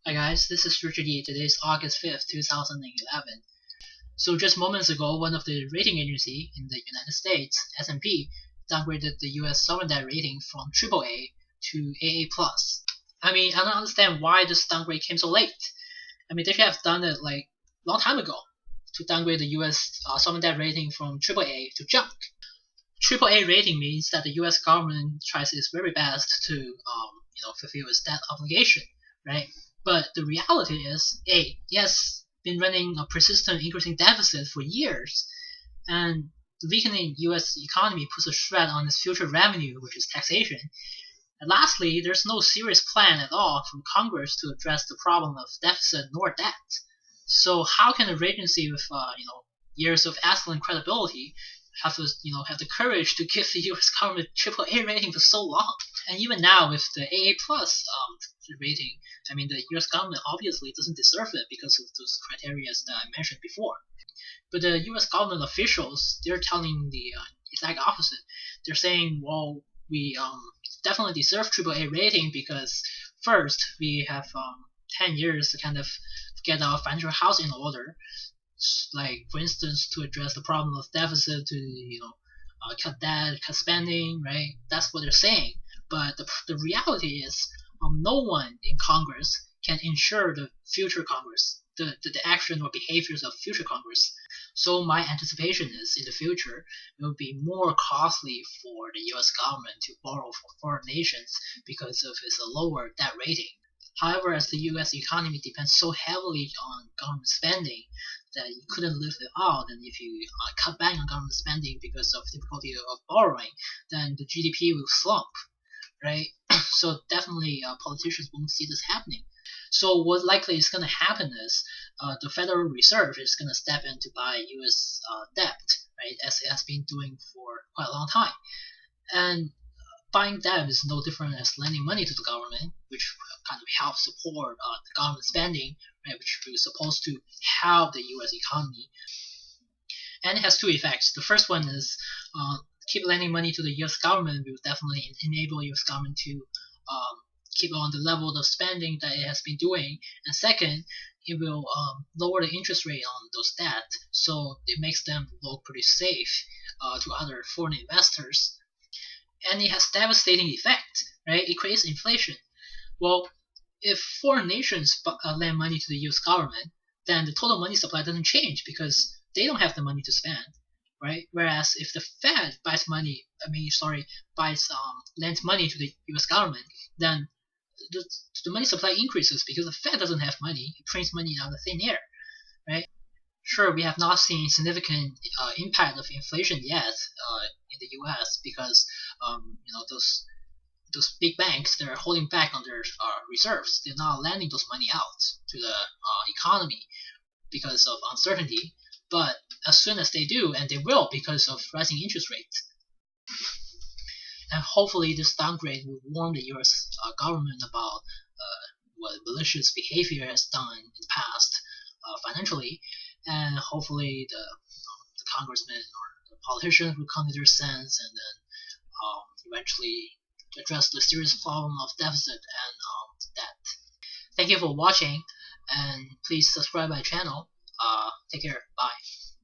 Hi guys, this is Richard Yi. Today is August 5th, 2011. So just moments ago, one of the rating agency in the United States, S&P, downgraded the US sovereign debt rating from AAA to AA+. I mean, I don't understand why this downgrade came so late. I mean, they should have done it like a long time ago to downgrade the US sovereign debt rating from AAA to junk. AAA rating means that the US government tries its very best to fulfill its debt obligation, right? But the reality is, A, it has been running a persistent increasing deficit for years, and the weakening US economy puts a threat on its future revenue, which is taxation. And lastly, there's no serious plan at all from Congress to address the problem of deficit nor debt. So how can a agency with years of excellent credibility have the courage to give the U.S. government AAA rating for so long? And even now with the AA plus rating, I mean the U.S. government obviously doesn't deserve it because of those criteria that I mentioned before. But the U.S. government officials, they're telling the exact opposite. They're saying, well, we definitely deserve AAA rating because first we have 10 years to kind of get our financial house in order. Like for instance, to address the problem of deficit, to cut debt, cut spending, right? That's what they're saying. But the reality is, no one in Congress can ensure the future Congress, the action or behaviors of future Congress. So my anticipation is, in the future, it will be more costly for the U.S. government to borrow from foreign nations because of its lower debt rating. However, as the U.S. economy depends so heavily on government spending that you couldn't live without, and if you cut back on government spending because of difficulty of borrowing, then the GDP will slump, right? So definitely politicians won't see this happening. So what likely is going to happen is the Federal Reserve is going to step in to buy U.S. debt, right, as it has been doing for quite a long time. And buying debt is no different as lending money to the government, which kind of helps support the government spending, right, which is supposed to help the U.S. economy. And it has two effects. The first one is keep lending money to the U.S. government will definitely enable U.S. government to keep on the level of spending that it has been doing. And second, it will lower the interest rate on those debt, so it makes them look pretty safe to other foreign investors. And it has devastating effect, right? It creates inflation. Well, if foreign nations lend money to the U.S. government, then the total money supply doesn't change because they don't have the money to spend, right? Whereas if the Fed lends money to the U.S. government, then the money supply increases because the Fed doesn't have money. It prints money out of thin air, right? Sure, we have not seen significant impact of inflation yet in the U.S. because those big banks, they're holding back on their reserves. They're not lending those money out to the economy because of uncertainty. But as soon as they do, and they will because of rising interest rates, and hopefully this downgrade will warn the U.S. Government about what malicious behavior has done in the past financially, and hopefully the congressmen or the politicians will come to their sense and then eventually address the serious problem of deficit and debt. Thank you for watching, and please subscribe my channel. Take care. Bye.